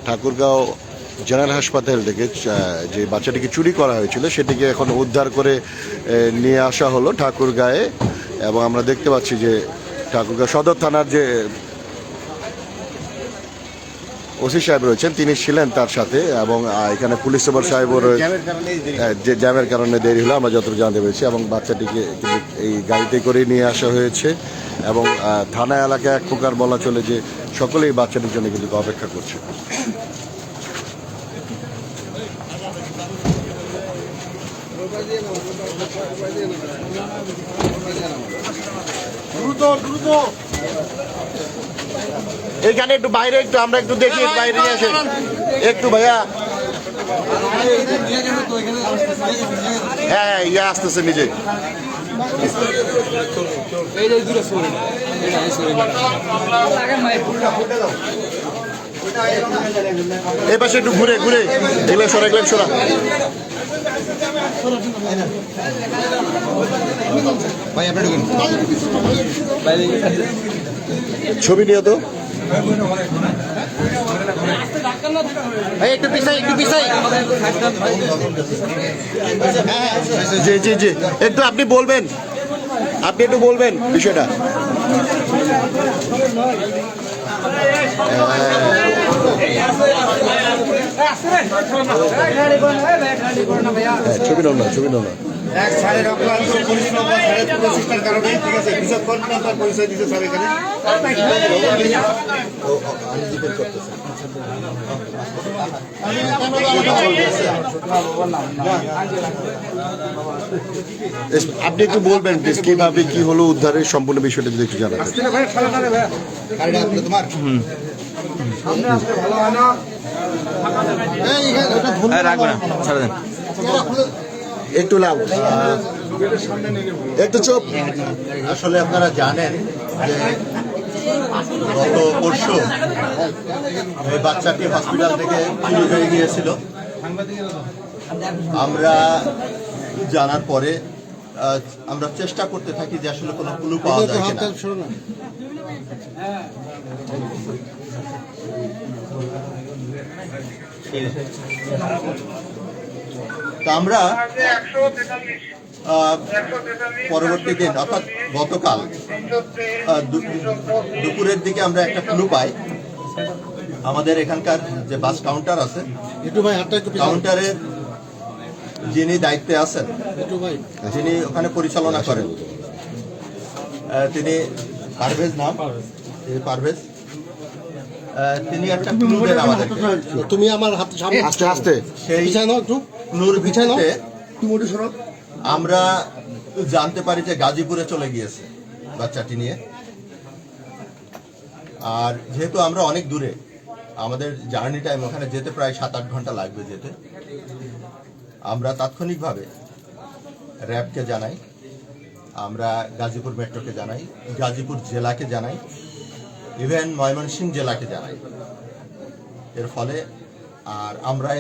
Thakurgaon general হাসপাতাল থেকে যে বাচ্চাটিকে চুরি করা হয়েছিল সেটিকে এখন উদ্ধার করে নিয়ে আসা হলো ঠাকুরগাঁয়ে। এবং আমরা দেখতে পাচ্ছি যে ঠাকুরগাঁও সদর থানার যে ওসি সাহেব রয়েছেন তিনি ছিলেন তার সাথে, এবং এখানে পুলিশ সুপার সাহেবও যে জ্যামের কারণে দেরি হলো আমরা যতটুকু জানতে পেরেছি। এবং বাচ্চাটিকে এই গাড়িতে করে নিয়ে আসা হয়েছে এবং থানা এলাকায় এক প্রকার বলা চলে যে সকলেই বাচ্চাটির জন্য কিন্তু অপেক্ষা করছে। এইখানে একটু বাইরে একটু আমরা একটু দেখি, বাইরে নিয়ে আসেন একটু ভাইয়া। হ্যাঁ ইয়ে আসতেছে নিজে। এই পাশে একটু ঘুরে ঘুরে এগুলো সরা, এগুলো সরা। ভাই আপনার ছবি নিয়ে তো একটু পিছাই, একটু পিছাই। জি জি জি, একটু আপনি বলবেন, আপনি একটু বলবেন বিষয়টা। ছবি নাও না, ছবি নাও না। আপনি একটু বলবেন প্লিজ কিভাবে কি হলো উদ্ধারের সম্পূর্ণ বিষয়টা যদি একটু জানাবেন। একটু লাভ, একটু চুপ। আসলে আপনারা জানেন যে গত পরশু এই বাচ্চাটি হসপিটাল থেকে চুরি হয়ে গিয়েছিল। আমরা জানার পরে আমরা চেষ্টা করতে থাকি যে আসলে কোনো ক্লু পাওয়া যায় কিনা। তো আমরা পরবর্তী দিন অর্থাৎ গতকাল দুপুরের দিকে আমরা একটা ক্লু পাই। আমাদের এখানকার যে বাস কাউন্টার আছে, কাউন্টারের যিনি দায়িত্বে আছেন, যিনি ওখানে পরিচালনা করেন, তিনি পারভেজ নাম, পারভেজ, তিনি একটা ক্লু দেন আমাদের। তুমি আমার হাতে আস্তে আস্তে সেই ক্লুর ভিত্তিতে আমরা জানতে পারি যে গাজীপুরে চলে গিয়েছে বাচ্চাটি নিয়ে। আর যেহেতু আমরা অনেক দূরে, আমাদের জার্নি টাইম ওখানে যেতে প্রায় 7-8 ঘন্টা লাগবে যেতে, আমরা তাৎক্ষণিকভাবে র্যাবকে জানাই, আমরা গাজীপুর মেট্রোকে জানাই, গাজীপুর জেলাকে জানাই, ইভেন ময়মনসিংহ জেলাকে জানাই। এর ফলে আর আমরা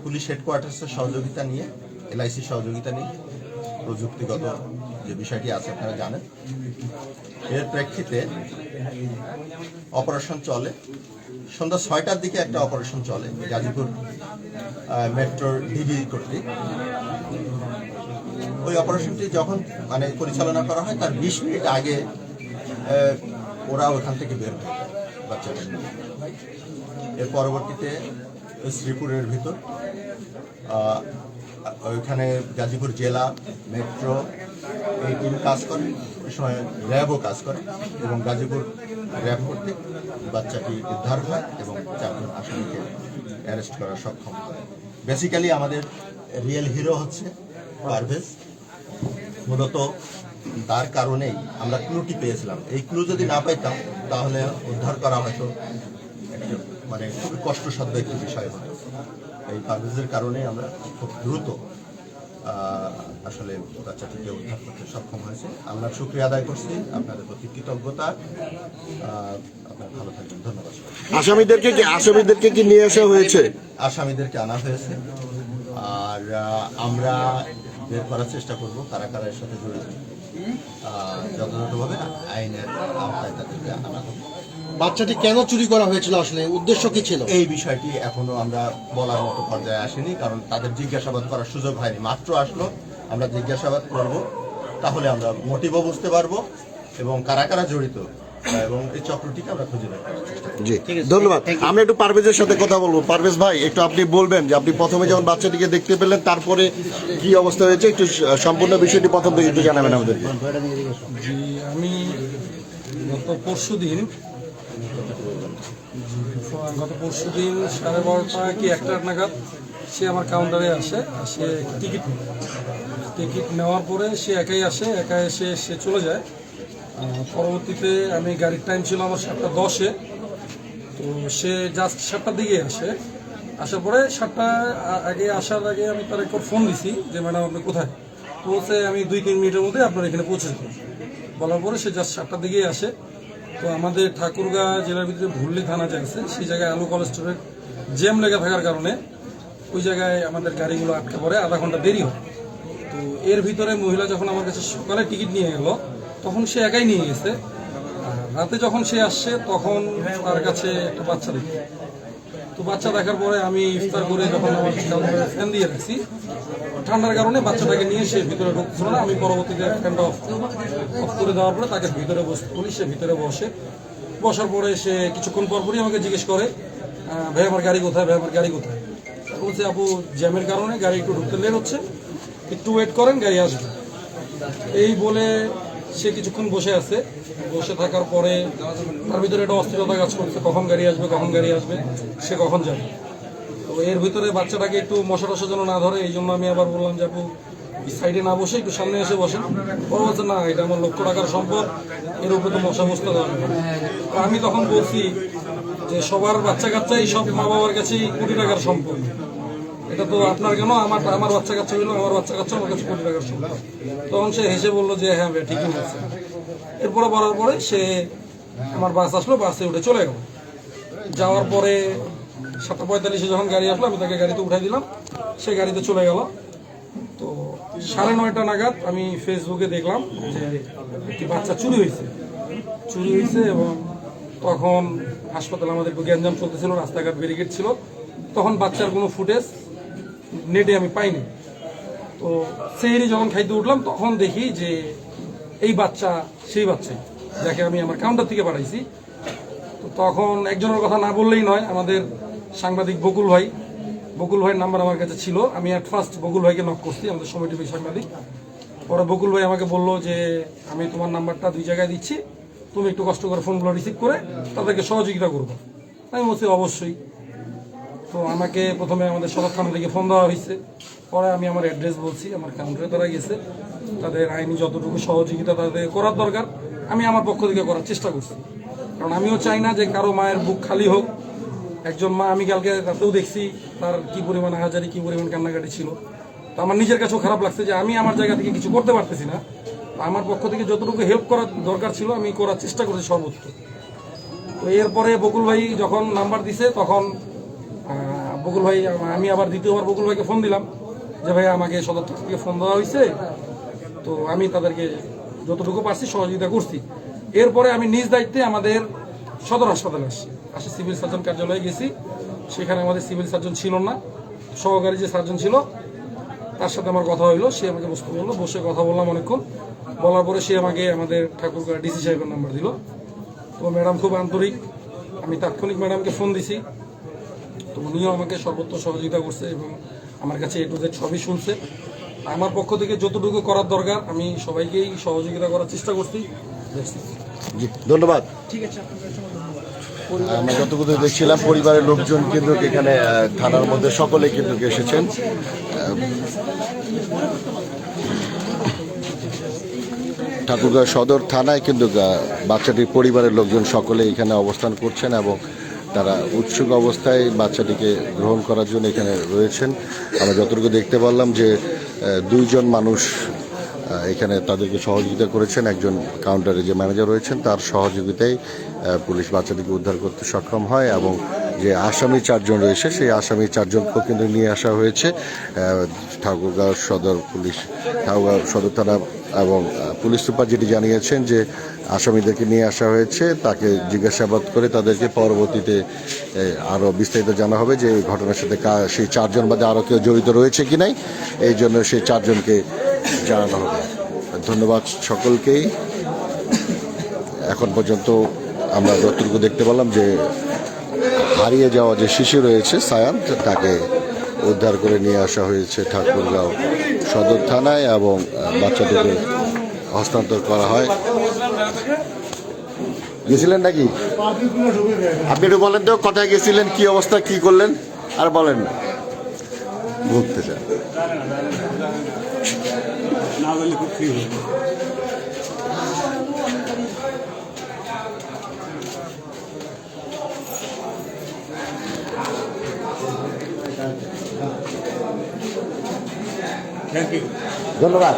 পুলিশ হেডকোয়ার্টার্সের সহযোগিতা নিয়ে, LIC সহযোগিতা নিয়ে, প্রযুক্তিগত যে বিষয়টি আছে আপনারা জানেন, এর প্রেক্ষিতে অপারেশন চলে। সন্ধ্যা 6টার দিকে একটা অপারেশন চলে গাজীপুর মেট্রোর ডিবি কর্তৃক। ওই অপারেশনটি যখন পরিচালনা করা হয় তার 20 মিনিট আগে ওরা ওখান থেকে বের হয়ে যায় বাচ্চাটা। এর পরবর্তীতে শ্রীপুরের ভিতর ওইখানে গাজীপুর জেলা মেট্রো এই টিম কাজ করে, ওই সময় র্যাবও কাজ করে, এবং গাজীপুর র্যাব কর্তৃক বাচ্চাটি উদ্ধার হয় এবং 4 জন আসামিকে অ্যারেস্ট করা সক্ষম হয়। বেসিক্যালি আমাদের রিয়েল হিরো হচ্ছে পারভেজ। মূলত তার কারণেই আমরা ক্লুটি পেয়েছিলাম। এই ক্লু যদি না পাইতাম তাহলে উদ্ধার করা হয়তো খুবই কষ্টসাধ্য একটি বিষয় হতো। এই পারভেজের কারণে আমরা খুব দ্রুত আসলে বাচ্চাটিকে উদ্ধার করতে সক্ষম হয়েছে। আমরা শুকরিয়া আদায় করছি, আপনাদের প্রতি কৃতজ্ঞতা। আপনার ভালো থাকবেন, ধন্যবাদ। আসামিদেরকে কি নিয়ে আসা হয়েছে? আসামিদেরকে আনা হয়েছে। আর আর আমরা বের করার চেষ্টা করব কারা কারা এর সাথে জড়িত, যথাযথভাবে আইনের আওতায় তাদেরকে আনা হবে। বাচ্চাটি কেন চুরি করা হয়েছিল, আসলে উদ্দেশ্য কি ছিল? এই বিষয়টি এখনো আমরা বলার মতো পর্যায়ে আসেনি, কারণ তাদের জিজ্ঞাসাবাদ করার সুযোগ হয়নি, মাত্র আসলো। আমরা জিজ্ঞাসাবাদ করব, তাহলে আমরা মোটিভও বুঝতে পারবো এবং কারা কারা জড়িত এবং এই চক্রটিকে আমরা খুঁজে বের করার চেষ্টা করব। জি, ধন্যবাদ। আমরা একটু পারভেজের সাথে কথা বলবো। পারভেজ ভাই, একটু আপনি বলবেন যে আপনি প্রথমে যখন বাচ্চাটিকে দেখতে পেলেন তারপরে কি অবস্থা হয়েছে, একটু সম্পূর্ণ বিষয়টি প্রথম থেকে একটু জানাবেন আমাদেরকে। জি, আমি গত পরশুদিন 12:30 কি 1টা নাগাদ সে আমার কাউন্টারে আসে, টিকিট নেওয়ার পরে সে একাই আসে, একা এসে সে চলে যায়। পরবর্তীতে আমি গাড়ির টাইম ছিল আমার 7:10-এ, তো সে জাস্ট 7টার দিকে আসে। আসার পরে 7টা আসার আগে আমি তার একবার ফোন দিছি যে ম্যাডাম আপনি কোথায়, তো বলছে আমি 2-3 মিনিটের মধ্যে আপনার এখানে পৌঁছে যাবো। বলার পরে সে জাস্ট 7টার দিকেই আসে। তো আমাদের ঠাকুরগাঁ জেলার ভিতরে ভুল্লি থানা যে আছে, সেই জায়গায় আলু কলেজ স্টোরের জ্যাম লেগে থাকার কারণে ওই জায়গায় আমাদের গাড়িগুলো আটকে পড়ে, আধা ঘন্টা দেরি হয়। তো এর ভিতরে মহিলা যখন আমার কাছে সকালে টিকিট নিয়ে গেল, তখন সে একাই নিয়ে গেছে। আর রাতে যখন সে আসছে তখন তার কাছে একটা বাচ্চা দেখি। তো বাচ্চা দেখার পরে আমি ইফতার করে যখন আমার ফ্যান দিয়ে রাখছি, ঠান্ডার কারণে বাচ্চাটাকে নিয়ে সে ভিতরে ঢুকছিল না। আমি পরবর্তীতে ফ্যানটা অফ করে দেওয়ার পরে তাকে ভিতরে বসতে বলি, সে ভিতরে বসার পরে সে কিছুক্ষণ পরপরই আমাকে জিজ্ঞেস করে ভাই আমার গাড়ি কোথায়, ভাই আমার গাড়ি কোথায়। বলছে আপু জ্যামের কারণে গাড়ি একটু ঢুকতে লেট হচ্ছে, একটু ওয়েট করেন গাড়ি আসবে। এই বলে সে কিছুক্ষণ বসে আছে। বসে থাকার পরে তার ভিতরে একটা অস্থিরতা কাজ করছে, কখন গাড়ি আসবে, সে কখন যাবে। তো এর ভিতরে বাচ্চাটাকে একটু মশা টশা যেন না ধরে, এই জন্য আমি আবার বললাম যে আপু সাইডে না বসে একটু সামনে এসে বসেন। পরে বলছে না, এটা আমার লক্ষ টাকার সম্পদ, এর উপরে তো মশা বসতে দেওয়া যাবে না। আমি তখন বলছি যে সবার বাচ্চা কাচ্চাই সব মা বাবার কাছেই কোটি টাকার সম্পদ, এটা তো আপনার কেন, আমার বাচ্চা কাচ্চা হইলো, আমার বাচ্চা কাচ্চা আমার কাছে কোটি টাকার সম্পদ। তখন সে হেসে বললো যে হ্যাঁ ভাই ঠিকই বলছে। এরপরে বলার পরে সে আমার বাস আসলো, বাসে উঠে চলে গেল। যাওয়ার পরে 7:45-এ যখন গাড়ি আসলো, আমি তাকে গাড়িতে উঠাই দিলাম, সে গাড়িতে চলে গেল। তো 9:30 নাগাদ আমি ফেসবুকে দেখলাম যে একটি বাচ্চা চুরি হয়েছে এবং তখন হাসপাতালে আমাদের গ্যাঞ্জাম চলতেছিল, রাস্তাঘাট ব্যারিকেড ছিল। তখন বাচ্চার কোনো ফুটেজ নেটে আমি পাইনি। তো সেহেরি যখন খাইতে উঠলাম তখন দেখি যে এই বাচ্চা সেই বাচ্চাই যাকে আমি আমার কাউন্টার থেকে পাঠাইছি। তো তখন একজনের কথা না বললেই নয়, আমাদের সাংবাদিক বকুল ভাইয়ের নাম্বার আমার কাছে ছিল। আমি অ্যাট ফার্স্ট বকুল ভাইকে নক করছি, আমাদের সময় টিভির সাংবাদিক। পরে বকুল ভাই আমাকে বললো যে আমি তোমার নাম্বারটা 2 জায়গায় দিচ্ছি, তুমি একটু কষ্ট করে ফোনগুলো রিসিভ করে তাদেরকে সহযোগিতা করবো। আমি বলছি অবশ্যই। তো আমাকে প্রথমে আমাদের সদর থানা থেকে ফোন দেওয়া হয়েছে, পরে আমি আমার অ্যাড্রেস বলছি, আমার কাউন্টারে তারা গেছে, তাদের আইনি যতটুকু সহযোগিতা তাদের করার দরকার আমি আমার পক্ষ থেকে করার চেষ্টা করছি। কারণ আমিও চাই না যে কারো মায়ের বুক খালি হোক। একজন মা, আমি কালকে রাতেও দেখছি তার কি পরিমাণ হাজারি, কি পরিমাণ কান্নাকাটি ছিল। তো আমার নিজের কাছেও খারাপ লাগছে যে আমি আমার জায়গা থেকে কিছু করতে পারতেছি না। আমার পক্ষ থেকে যতটুকু হেল্প করার দরকার ছিল আমি করার চেষ্টা করেছি সর্বোচ্চ। তো এরপরে বকুল ভাই যখন নাম্বার দিছে, তখন বকুল ভাই, আমি আবার দ্বিতীয়বার বকুল ভাইকে ফোন দিলাম যে ভাই আমাকে সদর থেকে ফোন দেওয়া হয়েছে, তো আমি তাদেরকে যতটুকু পারছি সহযোগিতা করছি। এরপরে আমি নিজ দায়িত্বে আমাদের সদর হাসপাতালে আসি সিভিল সার্জন কার্যালয়ে গেছি। সেখানে আমাদের সিভিল সার্জন ছিল না, সহকারী যে সার্জন ছিল তার সাথে আমার কথা হইলো। সে আমাকে বসতে বললো, বসে কথা বললাম অনেকক্ষণ। বলার পরে সে আমাকে আমাদের ঠাকুরগাঁ ডিসি সাহেবের নাম্বার দিল। তো ম্যাডাম খুব আন্তরিক, আমি তাৎক্ষণিক ম্যাডামকে ফোন দিছি। তো উনিও আমাকে সর্বোচ্চ সহযোগিতা করছে এবং আমার কাছে A to Z সবই শুনছে। আমার পক্ষ থেকে যতটুকু করার দরকার আমি সবাইকেই সহযোগিতা করার চেষ্টা করছি। জি, ধন্যবাদ। আমরা যতটুকু দেখছিলাম পরিবারের লোকজন কিন্তু এখানে থানার মধ্যে সকলে কিন্তু এসেছেন। ঠাকুরগাঁও সদর থানায় কিন্তু বাচ্চাটির পরিবারের লোকজন সকলে এখানে অবস্থান করছেন এবং তারা উৎসুক অবস্থায় বাচ্চাটিকে গ্রহণ করার জন্য এখানে রয়েছেন। আমরা যতটুকু দেখতে পারলাম যে 2 জন মানুষ এখানে তাদেরকে সহযোগিতা করেছেন। একজন কাউন্টারে যে ম্যানেজার রয়েছেন তার সহযোগিতায় পুলিশ বাচ্চাটিকে উদ্ধার করতে সক্ষম হয় এবং যে আসামি 4 জন রয়েছে, সেই আসামি 4 জনকেও কিন্তু নিয়ে আসা হয়েছে ঠাকুরগাঁও সদর পুলিশ, ঠাকুরগাঁও সদর থানা এবং পুলিশ সুপার যেটি জানিয়েছেন যে আসামিদেরকে নিয়ে আসা হয়েছে, তাকে জিজ্ঞাসাবাদ করে তাদেরকে পরবর্তীতে আরও বিস্তারিত জানা হবে যে এই ঘটনার সাথে সেই 4 জন বাদে আরও কেউ জড়িত রয়েছে কি নাই, এই জন্য সেই 4 জনকে জানানো হবে। ধন্যবাদ সকলকেই। এখন পর্যন্ত আমরা যতটুকু দেখতে পেলাম যে হারিয়ে যাওয়া যে শিশু রয়েছে সায়ান, তাকে উদ্ধার করে নিয়ে আসা হয়েছে ঠাকুরগাঁও সদর থানায় এবং বাচ্চাটিকে হস্তান্তর করা হয়। গেছিলেন নাকি আপনি? একটু বলেন তো কোথায় গেছিলেন, কি অবস্থা, কি করলেন, আর বলেন না। ঘুরতে চান? ধন্যবাদ।